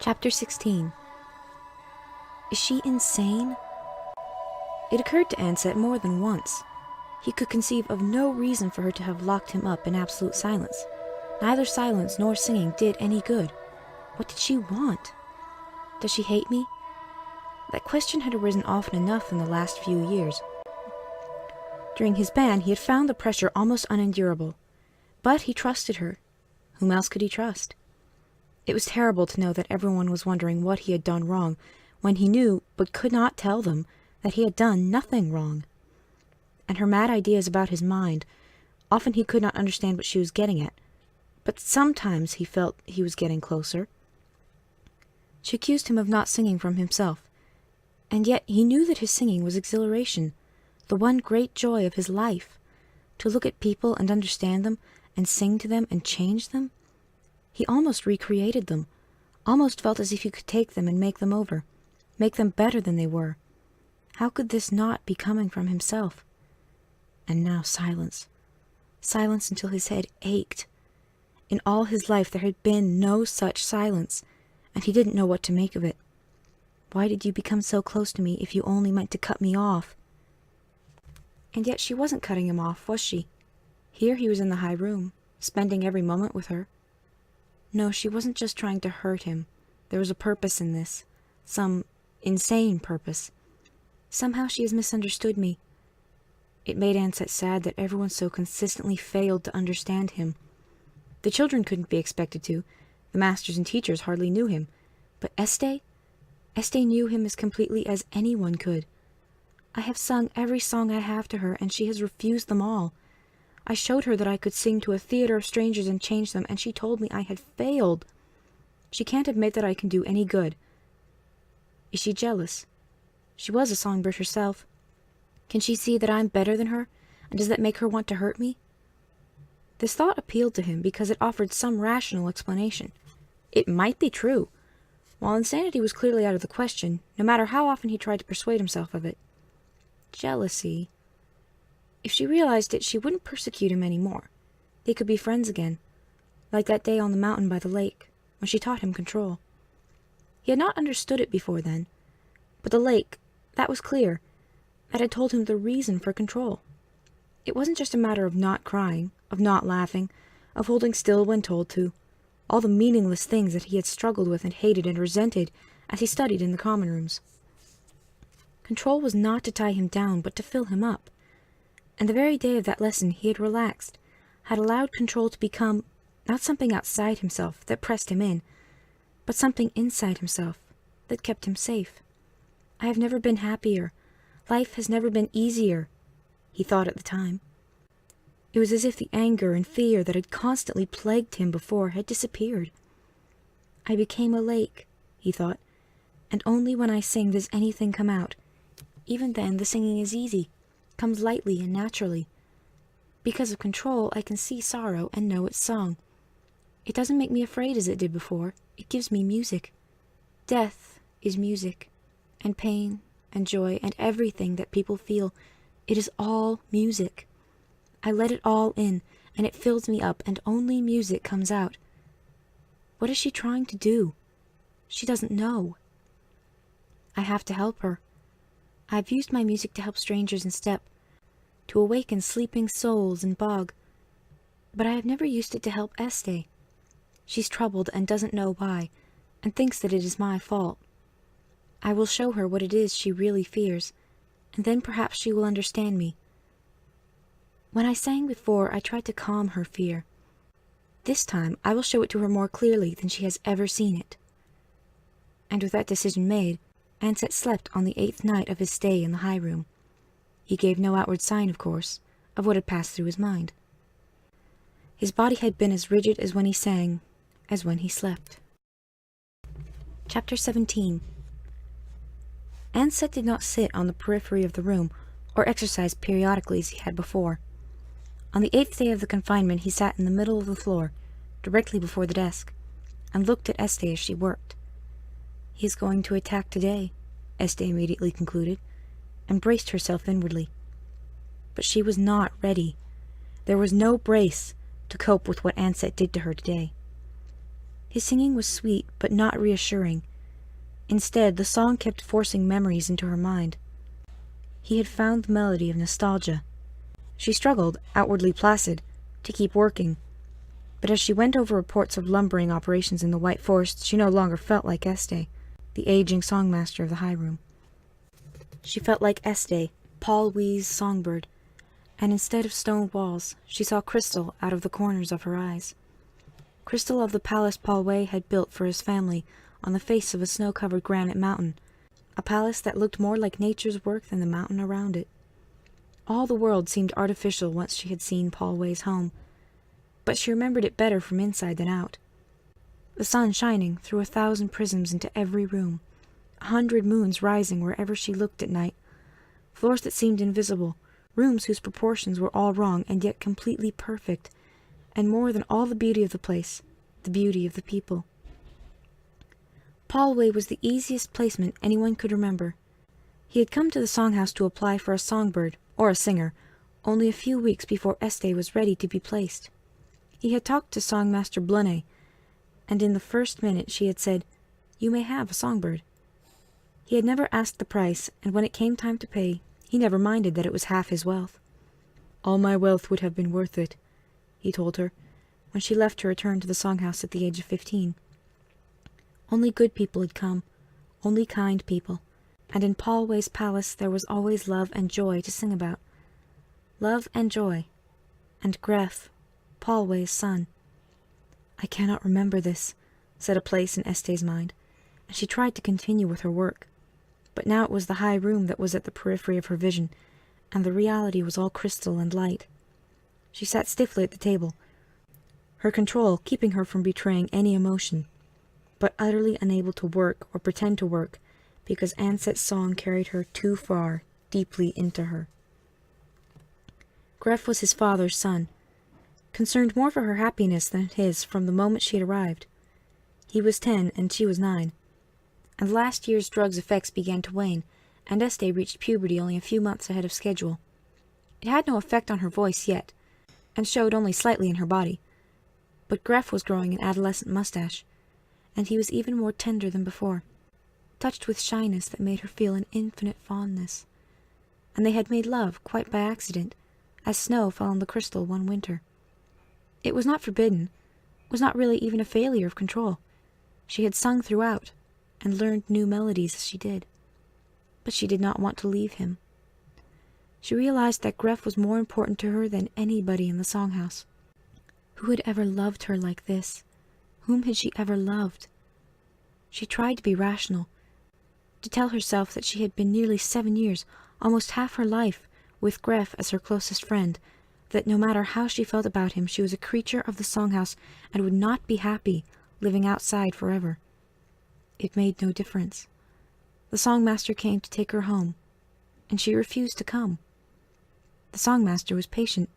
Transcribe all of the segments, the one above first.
Chapter 16. Is she insane? It occurred to Ansett more than once. He could conceive of no reason for her to have locked him up in absolute silence. Neither silence nor singing did any good. What did she want? Does she hate me? That question had arisen often enough in the last few years. During his ban, he had found the pressure almost unendurable. But he trusted her. Whom else could he trust? It was terrible to know that everyone was wondering what he had done wrong, when he knew, but could not tell them, that he had done nothing wrong. And her mad ideas about his mind, often he could not understand what she was getting at, but sometimes he felt he was getting closer. She accused him of not singing from himself, and yet he knew that his singing was exhilaration, the one great joy of his life. To look at people and understand them, and sing to them and change them. He almost recreated them, almost felt as if he could take them and make them over, make them better than they were. How could this not be coming from himself? And now silence. Silence until his head ached. In all his life there had been no such silence, and he didn't know what to make of it. Why did you become so close to me if you only meant to cut me off? And yet she wasn't cutting him off, was she? Here he was in the high room, spending every moment with her. No, she wasn't just trying to hurt him. There was a purpose in this, some insane purpose. Somehow she has misunderstood me. It made Ansett sad that everyone so consistently failed to understand him. The children couldn't be expected to. The masters and teachers hardly knew him. But Estee knew him as completely as anyone could. I have sung every song I have to her, and she has refused them all. I showed her that I could sing to a theater of strangers and change them, and she told me I had failed. She can't admit that I can do any good. Is she jealous? She was a songbird herself. Can she see that I'm better than her, and does that make her want to hurt me? This thought appealed to him because it offered some rational explanation. It might be true. While insanity was clearly out of the question, no matter how often he tried to persuade himself of it. Jealousy. If she realized it, she wouldn't persecute him any more. They could be friends again, like that day on the mountain by the lake, when she taught him control. He had not understood it before then, but the lake, that was clear. That had told him the reason for control. It wasn't just a matter of not crying, of not laughing, of holding still when told to, all the meaningless things that he had struggled with and hated and resented as he studied in the common rooms. Control was not to tie him down, but to fill him up. And the very day of that lesson he had relaxed, had allowed control to become not something outside himself that pressed him in, but something inside himself that kept him safe. I have never been happier. Life has never been easier, he thought at the time. It was as if the anger and fear that had constantly plagued him before had disappeared. I became a lake, he thought, and only when I sing does anything come out. Even then the singing is easy. Comes lightly and naturally. Because of control, I can see sorrow and know its song. It doesn't make me afraid as it did before. It gives me music. Death is music, and pain and joy and everything that people feel. It is all music. I let it all in, and it fills me up, and only music comes out. What is she trying to do? She doesn't know. I have to help her. I've used my music to help strangers in step, to awaken sleeping souls in bog, but I have never used it to help Estee. She's troubled and doesn't know why, and thinks that it is my fault. I will show her what it is she really fears, and then perhaps she will understand me. When I sang before, I tried to calm her fear. This time I will show it to her more clearly than she has ever seen it. And with that decision made, Ansett slept on the 8th night of his stay in the high room. He gave no outward sign, of course, of what had passed through his mind. His body had been as rigid as when he sang, as when he slept. Chapter 17. Ansett did not sit on the periphery of the room, or exercise periodically as he had before. On the 8th day of the confinement he sat in the middle of the floor, directly before the desk, and looked at Estee as she worked. He is going to attack today, Estee immediately concluded, and braced herself inwardly. But she was not ready. There was no brace to cope with what Ansett did to her today. His singing was sweet, but not reassuring. Instead, the song kept forcing memories into her mind. He had found the melody of nostalgia. She struggled, outwardly placid, to keep working. But as she went over reports of lumbering operations in the White Forest, she no longer felt like Este, the aging songmaster of the high room. She felt like Este, Paul Wee's songbird, and instead of stone walls, she saw crystal out of the corners of her eyes. Crystal of the palace Paul Wee had built for his family on the face of a snow-covered granite mountain, a palace that looked more like nature's work than the mountain around it. All the world seemed artificial once she had seen Paul Wee's home, but she remembered it better from inside than out. The sun shining through 1,000 prisms into every room, 100 moons rising wherever she looked at night, floors that seemed invisible, rooms whose proportions were all wrong and yet completely perfect, and more than all the beauty of the place, the beauty of the people. Paul Wee was the easiest placement anyone could remember. He had come to the songhouse to apply for a songbird, or a singer, only a few weeks before Este was ready to be placed. He had talked to Songmaster Blunay, and in the first minute she had said, "You may have a songbird." He had never asked the price, and when it came time to pay, he never minded that it was half his wealth. "All my wealth would have been worth it," he told her, when she left to return to the songhouse at the age of 15. Only good people had come, only kind people, and in Paul Wee's palace there was always love and joy to sing about. Love and joy, and Gref, Paul Wee's son. "I cannot remember this," said a place in Este's mind, and she tried to continue with her work. But now it was the high room that was at the periphery of her vision, and the reality was all crystal and light. She sat stiffly at the table, her control keeping her from betraying any emotion, but utterly unable to work or pretend to work, because Anset's song carried her too far, deeply into her. Gref was his father's son, concerned more for her happiness than his from the moment she had arrived. He was 10 and she was 9, and last year's drugs' effects began to wane, and Este reached puberty only a few months ahead of schedule. It had no effect on her voice yet, and showed only slightly in her body, but Gref was growing an adolescent mustache, and he was even more tender than before, touched with shyness that made her feel an infinite fondness. And they had made love quite by accident, as snow fell on the crystal one winter. It was not forbidden, was not really even a failure of control. She had sung throughout, and learned new melodies as she did. But she did not want to leave him. She realized that Gref was more important to her than anybody in the songhouse. Who had ever loved her like this? Whom had she ever loved? She tried to be rational, to tell herself that she had been nearly 7 years, almost half her life, with Gref as her closest friend, that no matter how she felt about him, she was a creature of the songhouse and would not be happy living outside forever. It made no difference. The songmaster came to take her home, and she refused to come. The songmaster was patient.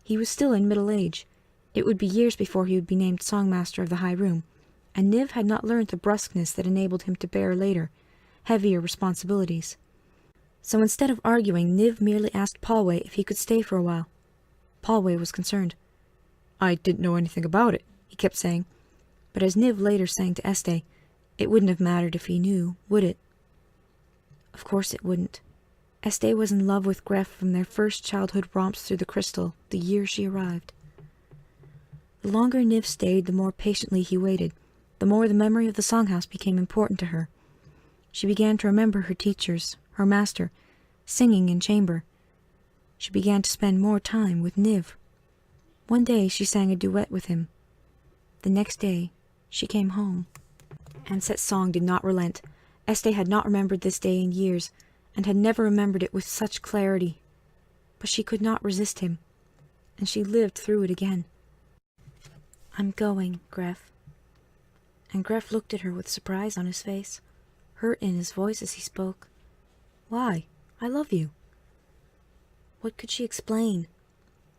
He was still in middle age. It would be years before he would be named songmaster of the high room, and Niv had not learned the brusqueness that enabled him to bear later, heavier responsibilities. So instead of arguing, Niv merely asked Paul Wee if he could stay for a while. Paul Wee was concerned. "I didn't know anything about it," he kept saying, but as Niv later sang to Este, it wouldn't have mattered if he knew, would it? Of course it wouldn't. Este was in love with Gref from their first childhood romps through the crystal, the year she arrived. The longer Niv stayed, the more patiently he waited, the more the memory of the songhouse became important to her. She began to remember her teachers, her master, singing in chamber. She began to spend more time with Niv. One day she sang a duet with him. The next day she came home. Anset's song did not relent. Este had not remembered this day in years, and had never remembered it with such clarity. But she could not resist him, and she lived through it again. "I'm going, Gref." And Gref looked at her with surprise on his face, hurt in his voice as he spoke. "Why? I love you." What could she explain?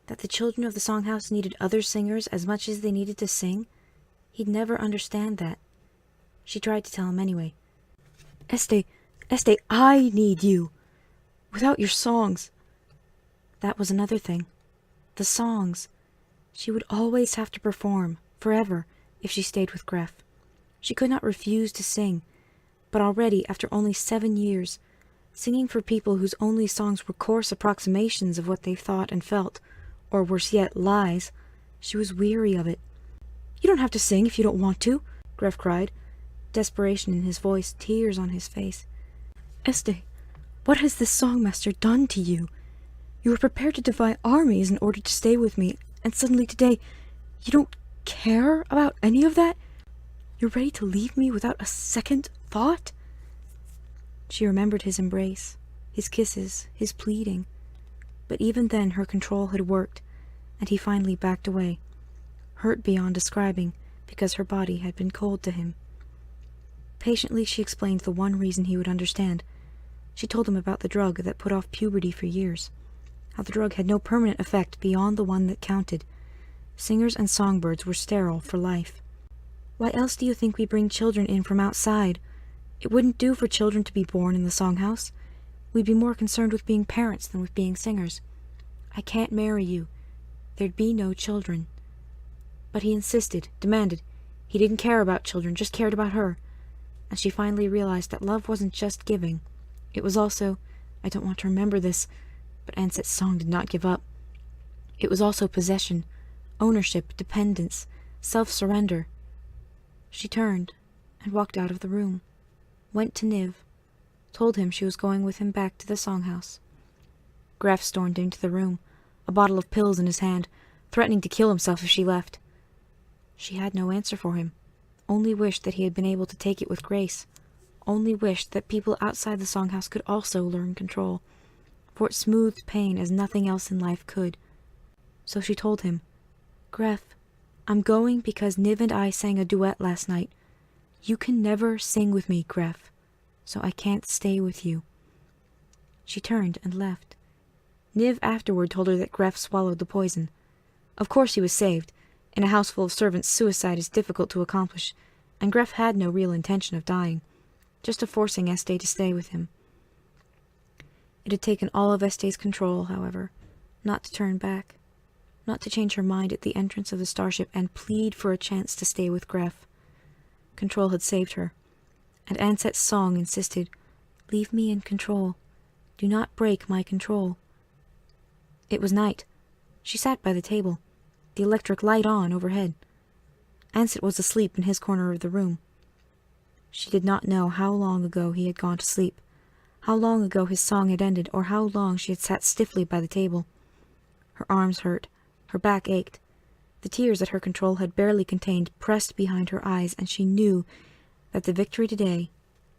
That the children of the songhouse needed other singers as much as they needed to sing? He'd never understand that. She tried to tell him anyway. Este, I need you. Without your songs." That was another thing. The songs. She would always have to perform, forever, if she stayed with Gref. She could not refuse to sing, but already, after only 7 years, singing for people whose only songs were coarse approximations of what they thought and felt, or worse yet, lies, she was weary of it. "You don't have to sing if you don't want to," Gref cried, desperation in his voice, tears on his face. "Este, what has this Songmaster done to you? You were prepared to defy armies in order to stay with me, and suddenly today, you don't care about any of that? You're ready to leave me without a second thought?" She remembered his embrace, his kisses, his pleading. But even then her control had worked, and he finally backed away, hurt beyond describing, because her body had been cold to him. Patiently she explained the one reason he would understand. She told him about the drug that put off puberty for years, how the drug had no permanent effect beyond the one that counted. Singers and songbirds were sterile for life. "Why else do you think we bring children in from outside? It wouldn't do for children to be born in the songhouse. We'd be more concerned with being parents than with being singers. I can't marry you. There'd be no children." But he insisted, demanded. He didn't care about children, just cared about her. And she finally realized that love wasn't just giving. It was also, I don't want to remember this, but Anset's song did not give up. It was also possession, ownership, dependence, self-surrender. She turned and walked out of the room, went to Niv, told him she was going with him back to the songhouse. Graf stormed into the room, a bottle of pills in his hand, threatening to kill himself if she left. She had no answer for him, only wished that he had been able to take it with grace, only wished that people outside the songhouse could also learn control, for it smoothed pain as nothing else in life could. So she told him, "Gref, I'm going because Niv and I sang a duet last night. You can never sing with me, Gref, so I can't stay with you." She turned and left. Niv afterward told her that Gref swallowed the poison. Of course he was saved. In a house full of servants, suicide is difficult to accomplish, and Gref had no real intention of dying, just of forcing Este to stay with him. It had taken all of Este's control, however, not to turn back, not to change her mind at the entrance of the starship and plead for a chance to stay with Gref. Control had saved her, and Anset's song insisted, "Leave me in control. Do not break my control." It was night. She sat by the table, the electric light on overhead. Anset was asleep in his corner of the room. She did not know how long ago he had gone to sleep, how long ago his song had ended, or how long she had sat stiffly by the table. Her arms hurt, her back ached. The tears that her control had barely contained pressed behind her eyes, and she knew that the victory today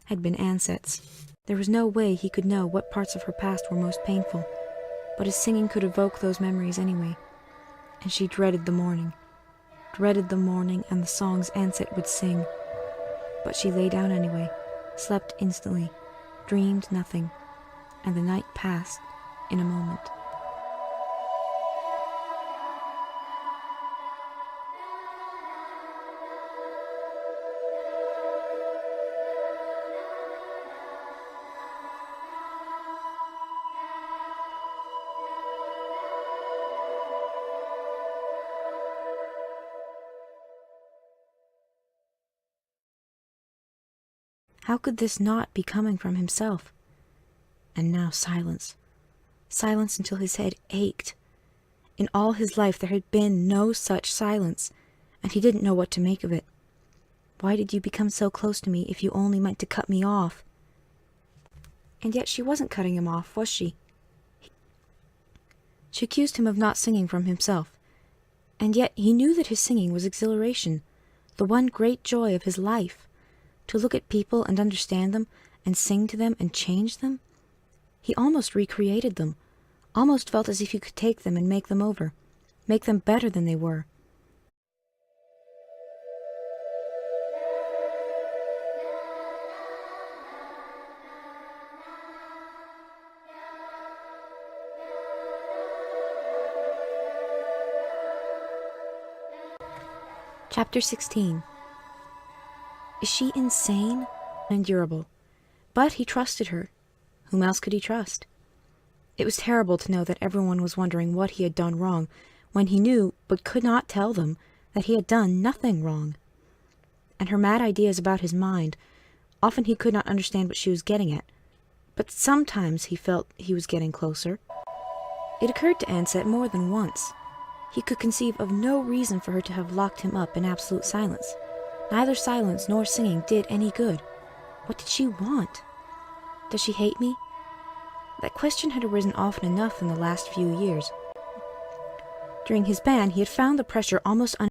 had been Anset's. There was no way he could know what parts of her past were most painful, but his singing could evoke those memories anyway. And she dreaded the morning and the songs Anset would sing. But she lay down anyway, slept instantly, dreamed nothing, and the night passed in a moment. How could this not be coming from himself? And now silence. Silence until his head ached. In all his life there had been no such silence, and he didn't know what to make of it. Why did you become so close to me if you only meant to cut me off? And yet she wasn't cutting him off, was she? She accused him of not singing from himself, and yet he knew that his singing was exhilaration, the one great joy of his life. To look at people and understand them, and sing to them and change them. He almost recreated them, almost felt as if he could take them and make them over, make them better than they were. Chapter 16. Is she insane? Endurable. But he trusted her. Whom else could he trust? It was terrible to know that everyone was wondering what he had done wrong, when he knew, but could not tell them, that he had done nothing wrong. and her mad ideas about his mind. Often he could not understand what she was getting at, but sometimes he felt he was getting closer. It occurred to Ansett more than once. He could conceive of no reason for her to have locked him up in absolute silence. Neither silence nor singing did any good. What did she want? Does she hate me? That question had arisen often enough in the last few years. During his ban, he had found the pressure almost